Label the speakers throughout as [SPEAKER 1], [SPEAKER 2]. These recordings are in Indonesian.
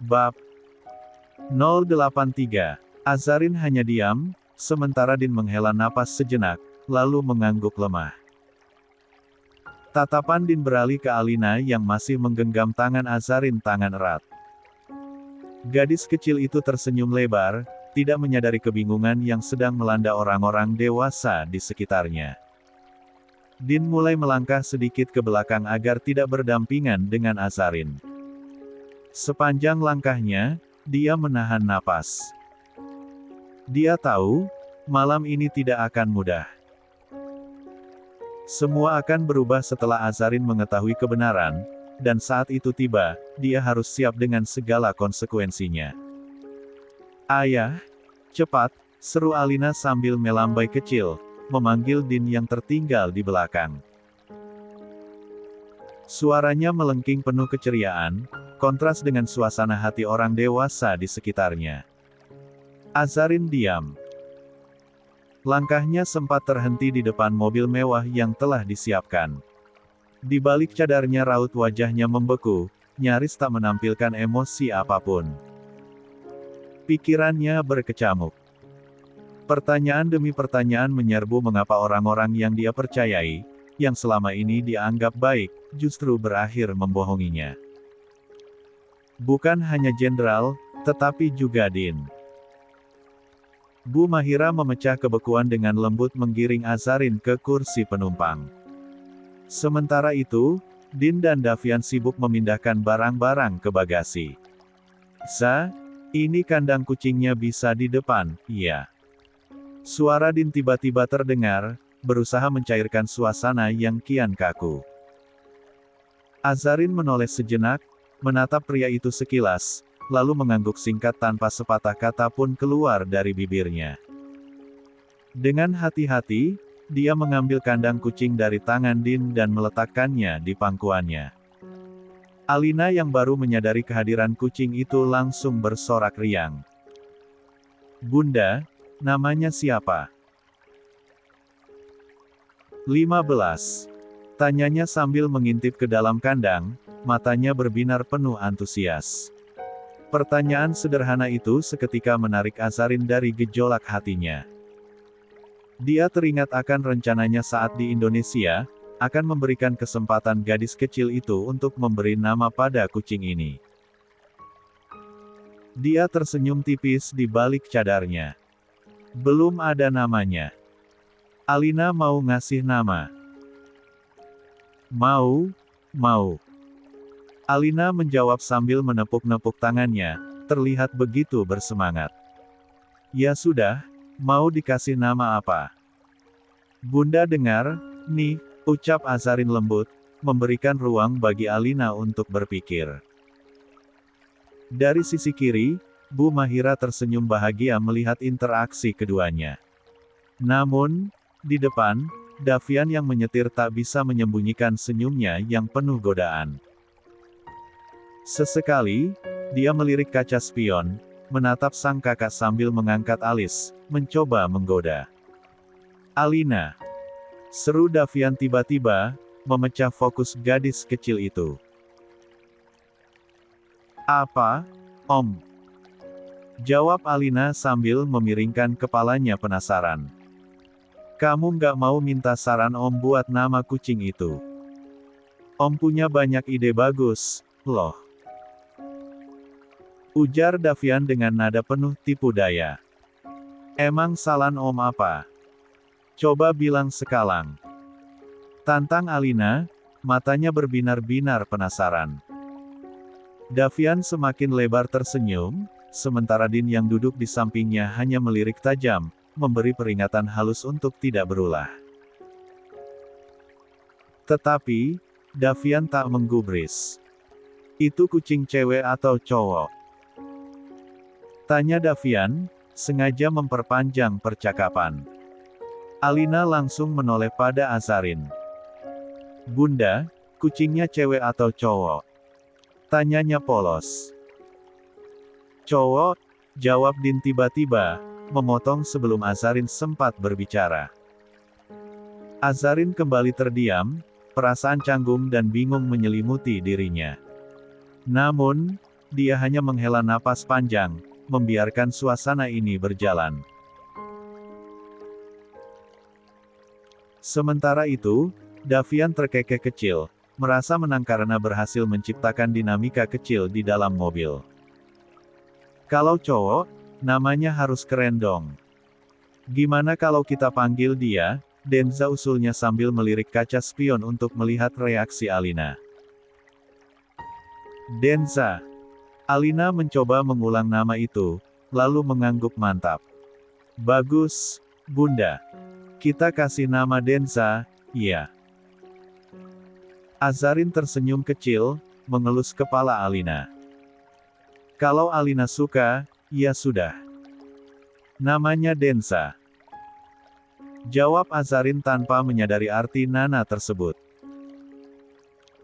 [SPEAKER 1] Bab 083. Azarin hanya diam, sementara Din menghela napas sejenak, lalu mengangguk lemah. Tatapan Din beralih ke Alina yang masih menggenggam tangan Azarin tangan erat. Gadis kecil itu tersenyum lebar, tidak menyadari kebingungan yang sedang melanda orang-orang dewasa di sekitarnya. Din mulai melangkah sedikit ke belakang agar tidak berdampingan dengan Azarin. Sepanjang langkahnya, dia menahan napas. Dia tahu, malam ini tidak akan mudah. Semua akan berubah setelah Azarin mengetahui kebenaran, dan saat itu tiba, dia harus siap dengan segala konsekuensinya. Ayah, cepat, seru Alina sambil melambai kecil, memanggil Din yang tertinggal di belakang. Suaranya melengking penuh keceriaan, kontras dengan suasana hati orang dewasa di sekitarnya. Azarin diam. Langkahnya sempat terhenti di depan mobil mewah yang telah disiapkan. Di balik cadarnya raut wajahnya membeku, nyaris tak menampilkan emosi apapun. Pikirannya berkecamuk. Pertanyaan demi pertanyaan menyerbu mengapa orang-orang yang dia percayai, yang selama ini dia anggap baik, justru berakhir membohonginya. Bukan hanya jenderal, tetapi juga Din. Bu Mahira memecah kebekuan dengan lembut menggiring Azarin ke kursi penumpang. Sementara itu, Din dan Davian sibuk memindahkan barang-barang ke bagasi. Ini kandang kucingnya bisa di depan, iya. Suara Din tiba-tiba terdengar, berusaha mencairkan suasana yang kian kaku. Azarin menoleh sejenak, menatap pria itu sekilas, lalu mengangguk singkat tanpa sepatah kata pun keluar dari bibirnya. Dengan hati-hati, dia mengambil kandang kucing dari tangan Din dan meletakkannya di pangkuannya. Alina yang baru menyadari kehadiran kucing itu langsung bersorak riang. Bunda, namanya siapa? 15. Tanyanya sambil mengintip ke dalam kandang, matanya berbinar penuh antusias. Pertanyaan sederhana itu seketika menarik Azarin dari gejolak hatinya. Dia teringat akan rencananya saat di Indonesia, akan memberikan kesempatan gadis kecil itu untuk memberi nama pada kucing ini. Dia tersenyum tipis di balik cadarnya. Belum ada namanya. Alina mau ngasih nama. Mau. Alina menjawab sambil menepuk-nepuk tangannya, terlihat begitu bersemangat. Ya sudah, mau dikasih nama apa? Bunda dengar, nih, ucap Azarin lembut, memberikan ruang bagi Alina untuk berpikir. Dari sisi kiri, Bu Mahira tersenyum bahagia melihat interaksi keduanya. Namun, di depan, Davian yang menyetir tak bisa menyembunyikan senyumnya yang penuh godaan. Sesekali, dia melirik kaca spion, menatap sang kakak sambil mengangkat alis, mencoba menggoda. Alina. Seru Davian tiba-tiba, memecah fokus gadis kecil itu. Apa, Om? Jawab Alina sambil memiringkan kepalanya penasaran. Kamu nggak mau minta saran Om buat nama kucing itu? Om punya banyak ide bagus, loh. Ujar Davian dengan nada penuh tipu daya. Emang saran Om apa? Coba bilang sekalang. Tantang Alina, matanya berbinar-binar penasaran. Davian semakin lebar tersenyum, sementara Din yang duduk di sampingnya hanya melirik tajam, memberi peringatan halus untuk tidak berulah. Tetapi, Davian tak menggubris. Itu kucing cewek atau cowok? Tanya Davian, sengaja memperpanjang percakapan. Alina langsung menoleh pada Azarin. Bunda, kucingnya cewek atau cowok? Tanyanya polos. Cowok, jawab Din tiba-tiba, memotong sebelum Azarin sempat berbicara. Azarin kembali terdiam, perasaan canggung dan bingung menyelimuti dirinya. Namun, dia hanya menghela napas panjang, membiarkan suasana ini berjalan. Sementara itu, Davian terkekeh kecil, merasa menang karena berhasil menciptakan dinamika kecil di dalam mobil. Kalau cowok, namanya harus keren dong. Gimana kalau kita panggil dia? Denza usulnya sambil melirik kaca spion untuk melihat reaksi Alina. Denza. Alina mencoba mengulang nama itu, lalu mengangguk mantap. Bagus, Bunda. Kita kasih nama Denza, iya. Azarin tersenyum kecil, mengelus kepala Alina. Kalau Alina suka, ya sudah. Namanya Denza. Jawab Azarin tanpa menyadari arti nana tersebut.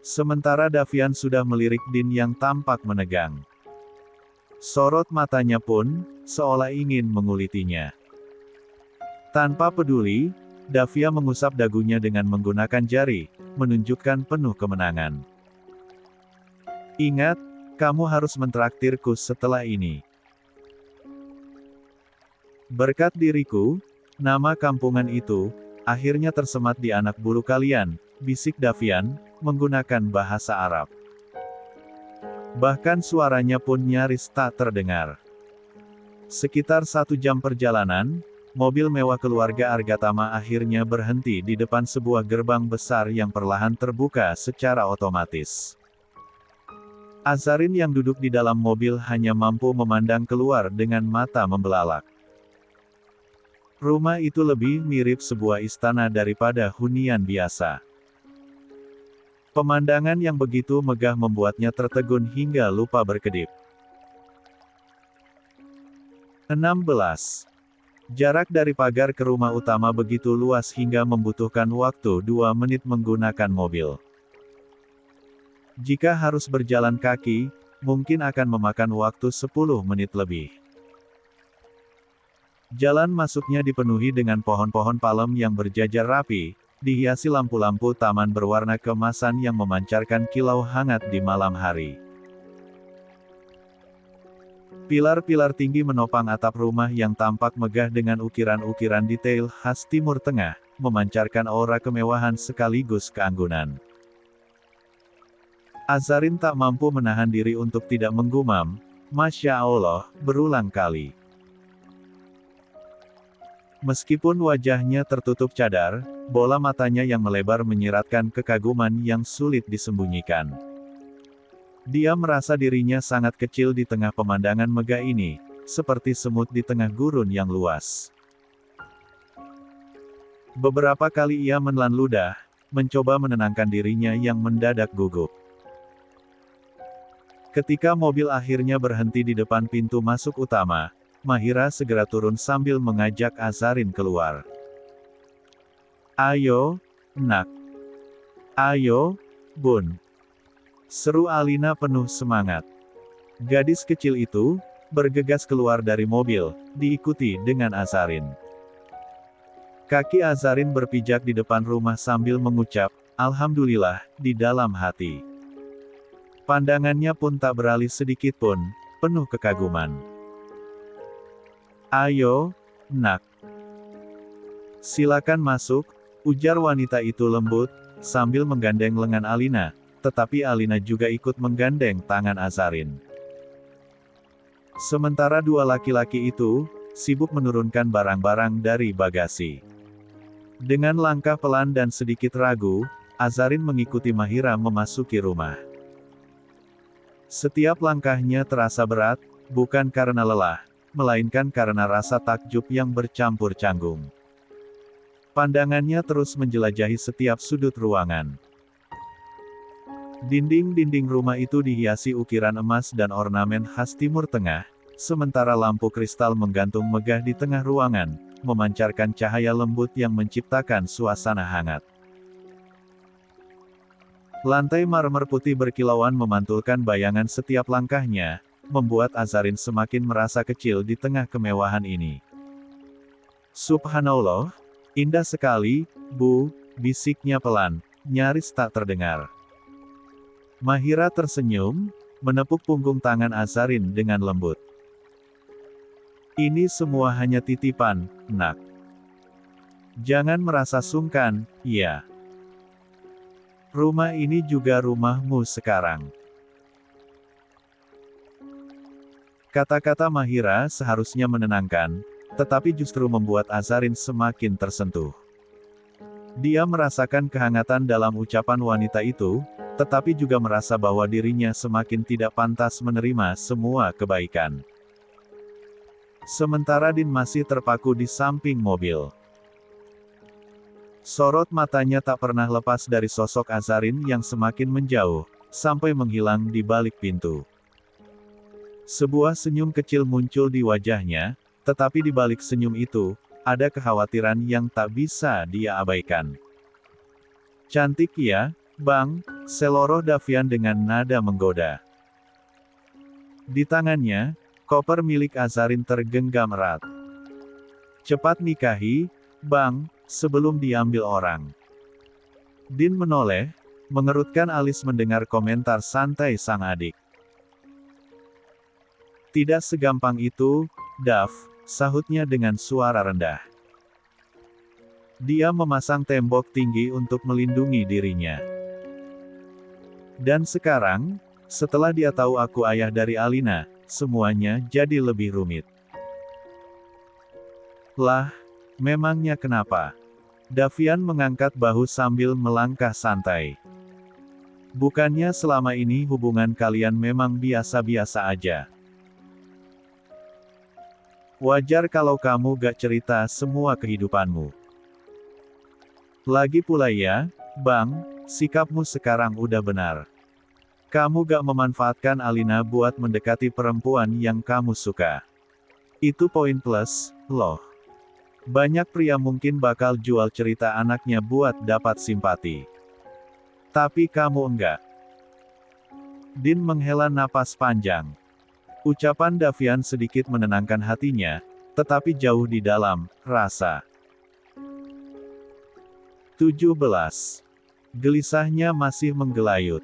[SPEAKER 1] Sementara Davian sudah melirik Din yang tampak menegang. Sorot matanya pun, seolah ingin mengulitinya. Tanpa peduli, Davia mengusap dagunya dengan menggunakan jari, menunjukkan penuh kemenangan. Ingat, kamu harus mentraktirku setelah ini. Berkat diriku, nama kampungan itu, akhirnya tersemat di anak bulu kalian, bisik Davian, menggunakan bahasa Arab. Bahkan suaranya pun nyaris tak terdengar. Sekitar 1 jam perjalanan, mobil mewah keluarga Argatama akhirnya berhenti di depan sebuah gerbang besar yang perlahan terbuka secara otomatis. Azarin yang duduk di dalam mobil hanya mampu memandang keluar dengan mata membelalak. Rumah itu lebih mirip sebuah istana daripada hunian biasa. Pemandangan yang begitu megah membuatnya tertegun hingga lupa berkedip. 16. Jarak dari pagar ke rumah utama begitu luas hingga membutuhkan waktu 2 menit menggunakan mobil. Jika harus berjalan kaki, mungkin akan memakan waktu 10 menit lebih. Jalan masuknya dipenuhi dengan pohon-pohon palem yang berjajar rapi, dihiasi lampu-lampu taman berwarna keemasan yang memancarkan kilau hangat di malam hari. Pilar-pilar tinggi menopang atap rumah yang tampak megah dengan ukiran-ukiran detail khas Timur Tengah, memancarkan aura kemewahan sekaligus keanggunan. Azarin tak mampu menahan diri untuk tidak menggumam, Masya Allah, berulang kali. Meskipun wajahnya tertutup cadar, bola matanya yang melebar menyiratkan kekaguman yang sulit disembunyikan. Dia merasa dirinya sangat kecil di tengah pemandangan megah ini, seperti semut di tengah gurun yang luas. Beberapa kali ia menelan ludah, mencoba menenangkan dirinya yang mendadak gugup. Ketika mobil akhirnya berhenti di depan pintu masuk utama, Mahira segera turun sambil mengajak Azarin keluar. Ayo, nak. Ayo, Bun. Seru Alina penuh semangat. Gadis kecil itu, bergegas keluar dari mobil, diikuti dengan Azarin. Kaki Azarin berpijak di depan rumah sambil mengucap, Alhamdulillah, di dalam hati. Pandangannya pun tak beralih sedikit pun, penuh kekaguman. Ayo, nak. Silakan masuk, ujar wanita itu lembut, sambil menggandeng lengan Alina, tetapi Alina juga ikut menggandeng tangan Azarin. Sementara dua laki-laki itu, sibuk menurunkan barang-barang dari bagasi. Dengan langkah pelan dan sedikit ragu, Azarin mengikuti Mahira memasuki rumah. Setiap langkahnya terasa berat, bukan karena lelah, melainkan karena rasa takjub yang bercampur canggung. Pandangannya terus menjelajahi setiap sudut ruangan. Dinding-dinding rumah itu dihiasi ukiran emas dan ornamen khas Timur Tengah, sementara lampu kristal menggantung megah di tengah ruangan, memancarkan cahaya lembut yang menciptakan suasana hangat. Lantai marmer putih berkilauan memantulkan bayangan setiap langkahnya, membuat Azarin semakin merasa kecil di tengah kemewahan ini. Subhanallah, indah sekali, Bu, bisiknya pelan, nyaris tak terdengar. Mahira tersenyum, menepuk punggung tangan Azarin dengan lembut. Ini semua hanya titipan, nak. Jangan merasa sungkan, ya. Rumah ini juga rumahmu sekarang. Kata-kata Mahira seharusnya menenangkan, tetapi justru membuat Azarin semakin tersentuh. Dia merasakan kehangatan dalam ucapan wanita itu, tetapi juga merasa bahwa dirinya semakin tidak pantas menerima semua kebaikan. Sementara Din masih terpaku di samping mobil. Sorot matanya tak pernah lepas dari sosok Azarin yang semakin menjauh, sampai menghilang di balik pintu. Sebuah senyum kecil muncul di wajahnya, tetapi di balik senyum itu, ada kekhawatiran yang tak bisa dia abaikan. Cantik ya, Bang, seloroh Davian dengan nada menggoda. Di tangannya, koper milik Azarin tergenggam erat. Cepat nikahi, Bang, sebelum diambil orang. Din menoleh, mengerutkan alis mendengar komentar santai sang adik. Tidak segampang itu, Dav, sahutnya dengan suara rendah. Dia memasang tembok tinggi untuk melindungi dirinya. Dan sekarang, setelah dia tahu aku ayah dari Alina, semuanya jadi lebih rumit. Lah, memangnya kenapa? Davian mengangkat bahu sambil melangkah santai. Bukannya selama ini hubungan kalian memang biasa-biasa aja? Wajar kalau kamu gak cerita semua kehidupanmu. Lagi pula ya, Bang, sikapmu sekarang udah benar. Kamu gak memanfaatkan Alina buat mendekati perempuan yang kamu suka. Itu poin plus, loh. Banyak pria mungkin bakal jual cerita anaknya buat dapat simpati. Tapi kamu enggak. Din menghela napas panjang. Ucapan Davian sedikit menenangkan hatinya, tetapi jauh di dalam rasa. 17. Gelisahnya masih menggelayut.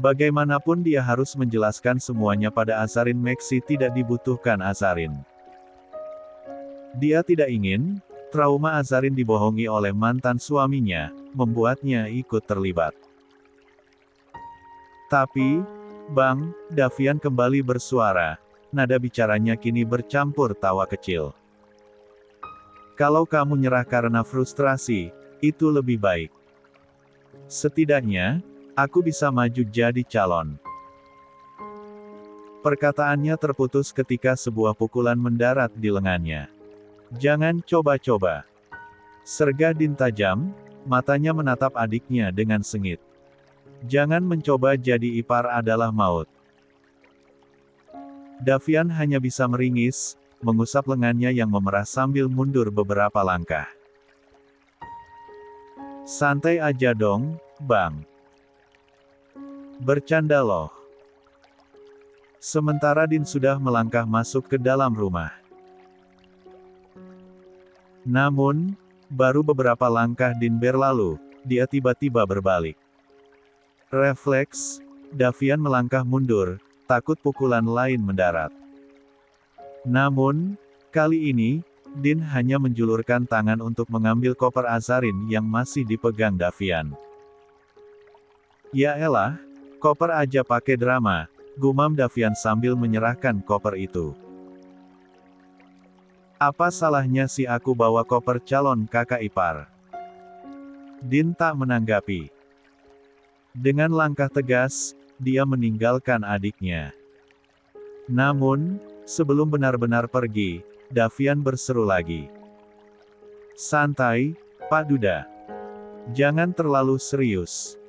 [SPEAKER 1] Bagaimanapun dia harus menjelaskan semuanya pada Azarin. Maxi tidak dibutuhkan Azarin. Dia tidak ingin, trauma Azarin dibohongi oleh mantan suaminya, membuatnya ikut terlibat. Tapi, Bang, Davian kembali bersuara, nada bicaranya kini bercampur tawa kecil. Kalau kamu nyerah karena frustrasi, itu lebih baik. Setidaknya, aku bisa maju jadi calon. Perkataannya terputus ketika sebuah pukulan mendarat di lengannya. Jangan coba-coba. Sergah Din tajam, matanya menatap adiknya dengan sengit. Jangan mencoba jadi ipar adalah maut. Davian hanya bisa meringis, mengusap lengannya yang memerah sambil mundur beberapa langkah. Santai aja dong, Bang. Bercanda loh. Sementara Din sudah melangkah masuk ke dalam rumah. Namun, baru beberapa langkah Din berlalu, dia tiba-tiba berbalik. Refleks, Davian melangkah mundur, takut pukulan lain mendarat. Namun, kali ini, Din hanya menjulurkan tangan untuk mengambil koper Azarin yang masih dipegang Davian. Ya elah, koper aja pakai drama, gumam Davian sambil menyerahkan koper itu. Apa salahnya si aku bawa koper calon kakak ipar? Din tak menanggapi. Dengan langkah tegas, dia meninggalkan adiknya. Namun, sebelum benar-benar pergi, Davian berseru lagi. Santai, Pak Duda. Jangan terlalu serius.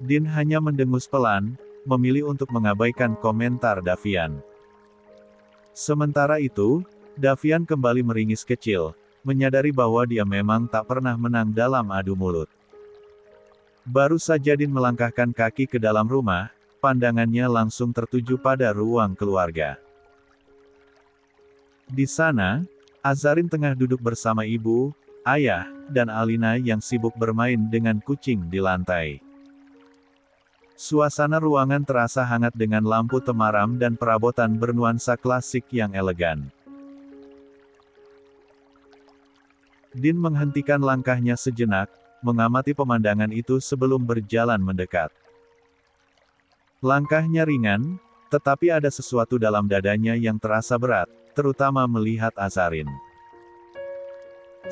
[SPEAKER 1] Din hanya mendengus pelan, memilih untuk mengabaikan komentar Davian. Sementara itu, Davian kembali meringis kecil, menyadari bahwa dia memang tak pernah menang dalam adu mulut. Baru saja Din melangkahkan kaki ke dalam rumah, pandangannya langsung tertuju pada ruang keluarga. Di sana, Azarin tengah duduk bersama ibu, ayah, dan Alina yang sibuk bermain dengan kucing di lantai. Suasana ruangan terasa hangat dengan lampu temaram dan perabotan bernuansa klasik yang elegan. Din menghentikan langkahnya sejenak, mengamati pemandangan itu sebelum berjalan mendekat. Langkahnya ringan, tetapi ada sesuatu dalam dadanya yang terasa berat, terutama melihat Azarin.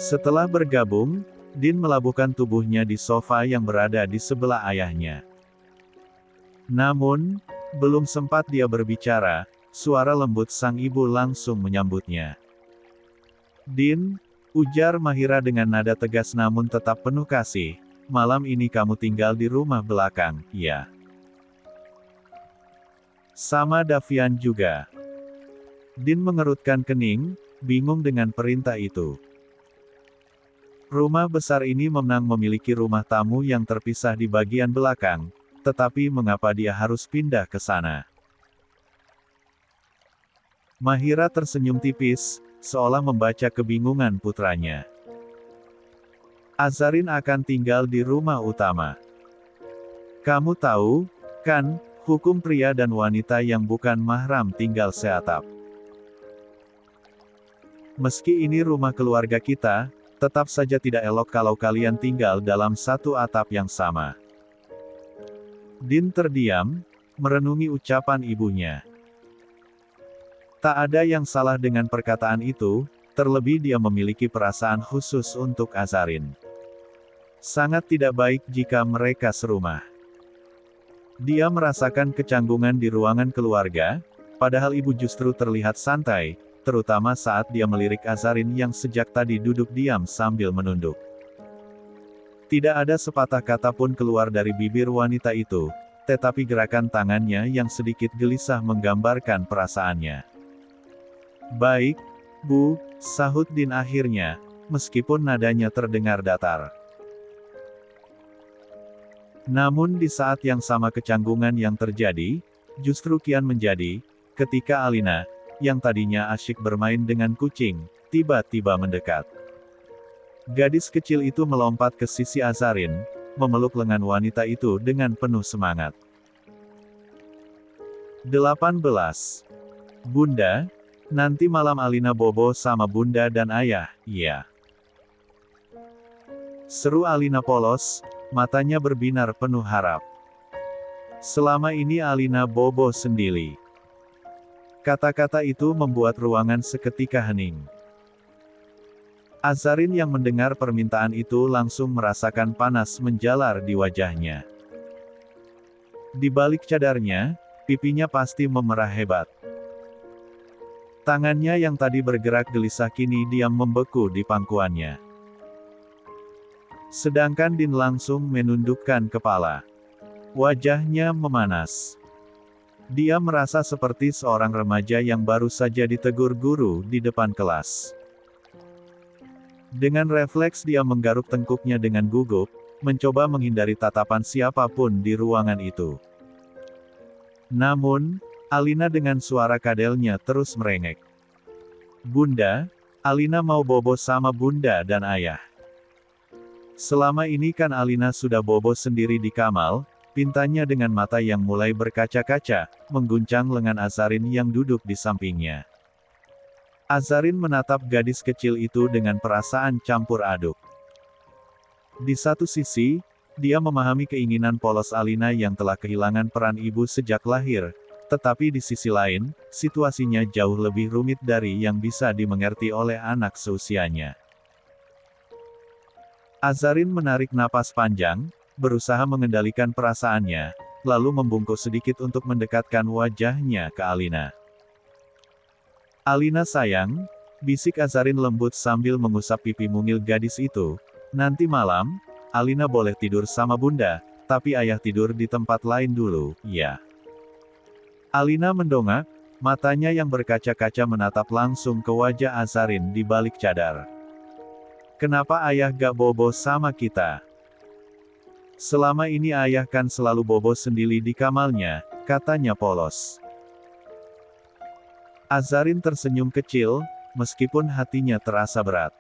[SPEAKER 1] Setelah bergabung, Din melabuhkan tubuhnya di sofa yang berada di sebelah ayahnya. Namun, belum sempat dia berbicara, suara lembut sang ibu langsung menyambutnya. "Din," ujar Mahira dengan nada tegas namun tetap penuh kasih, "malam ini kamu tinggal di rumah belakang, ya?" "Sama Davian juga." Din mengerutkan kening, bingung dengan perintah itu. Rumah besar ini memang memiliki rumah tamu yang terpisah di bagian belakang, tetapi mengapa dia harus pindah ke sana? Mahira tersenyum tipis, seolah membaca kebingungan putranya. "Azarin akan tinggal di rumah utama. Kamu tahu, kan, hukum pria dan wanita yang bukan mahram tinggal seatap. Meski ini rumah keluarga kita, tetap saja tidak elok kalau kalian tinggal dalam satu atap yang sama." Din terdiam, merenungi ucapan ibunya. Tak ada yang salah dengan perkataan itu, terlebih dia memiliki perasaan khusus untuk Azarin. Sangat tidak baik jika mereka serumah. Dia merasakan kecanggungan di ruangan keluarga, padahal ibu justru terlihat santai, terutama saat dia melirik Azarin yang sejak tadi duduk diam sambil menunduk. Tidak ada sepatah kata pun keluar dari bibir wanita itu, tetapi gerakan tangannya yang sedikit gelisah menggambarkan perasaannya. "Baik, Bu," sahut Din akhirnya, meskipun nadanya terdengar datar. Namun di saat yang sama kecanggungan yang terjadi, justru kian menjadi, ketika Alina, yang tadinya asyik bermain dengan kucing, tiba-tiba mendekat. Gadis kecil itu melompat ke sisi Azarin, memeluk lengan wanita itu dengan penuh semangat. 18. "Bunda, nanti malam Alina bobo sama Bunda dan Ayah, iya?" seru Alina polos, matanya berbinar penuh harap. Selama ini Alina bobo sendiri. Kata-kata itu membuat ruangan seketika hening. Azarin yang mendengar permintaan itu langsung merasakan panas menjalar di wajahnya. Di balik cadarnya, pipinya pasti memerah hebat. Tangannya yang tadi bergerak gelisah kini diam membeku di pangkuannya. Sedangkan Din langsung menundukkan kepala. Wajahnya memanas. Dia merasa seperti seorang remaja yang baru saja ditegur guru di depan kelas. Dengan refleks dia menggaruk tengkuknya dengan gugup, mencoba menghindari tatapan siapapun di ruangan itu. Namun, Alina dengan suara kadelnya terus merengek. "Bunda, Alina mau bobo sama Bunda dan Ayah." Selama ini kan Alina sudah bobo sendiri di kamar, pintanya dengan mata yang mulai berkaca-kaca, mengguncang lengan Azarin yang duduk di sampingnya. Azarin menatap gadis kecil itu dengan perasaan campur aduk. Di satu sisi, dia memahami keinginan polos Alina yang telah kehilangan peran ibu sejak lahir, tetapi di sisi lain, situasinya jauh lebih rumit dari yang bisa dimengerti oleh anak seusianya. Azarin menarik napas panjang, berusaha mengendalikan perasaannya, lalu membungkuk sedikit untuk mendekatkan wajahnya ke Alina. "Alina sayang," bisik Azarin lembut sambil mengusap pipi mungil gadis itu, "nanti malam, Alina boleh tidur sama Bunda, tapi Ayah tidur di tempat lain dulu, ya?" Alina mendongak, matanya yang berkaca-kaca menatap langsung ke wajah Azarin di balik cadar. "Kenapa Ayah gak bobo sama kita? Selama ini Ayah kan selalu bobo sendiri di kamarnya," katanya polos. Azarin tersenyum kecil, meskipun hatinya terasa berat.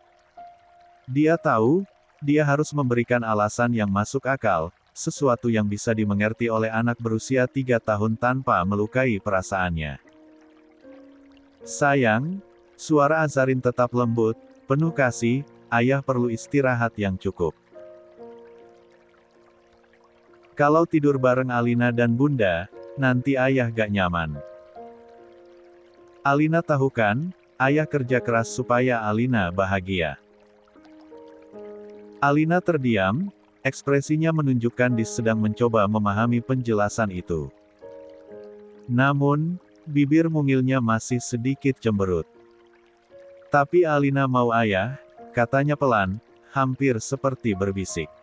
[SPEAKER 1] Dia tahu, dia harus memberikan alasan yang masuk akal, sesuatu yang bisa dimengerti oleh anak berusia 3 tahun tanpa melukai perasaannya. Sayang, suara Azarin tetap lembut, penuh kasih, ayah perlu istirahat yang cukup. Kalau tidur bareng Alina dan Bunda, nanti ayah gak nyaman. Alina tahu kan, ayah kerja keras supaya Alina bahagia. Alina terdiam, ekspresinya menunjukkan dia sedang mencoba memahami penjelasan itu. Namun, bibir mungilnya masih sedikit cemberut. Tapi Alina mau ayah, katanya pelan, hampir seperti berbisik.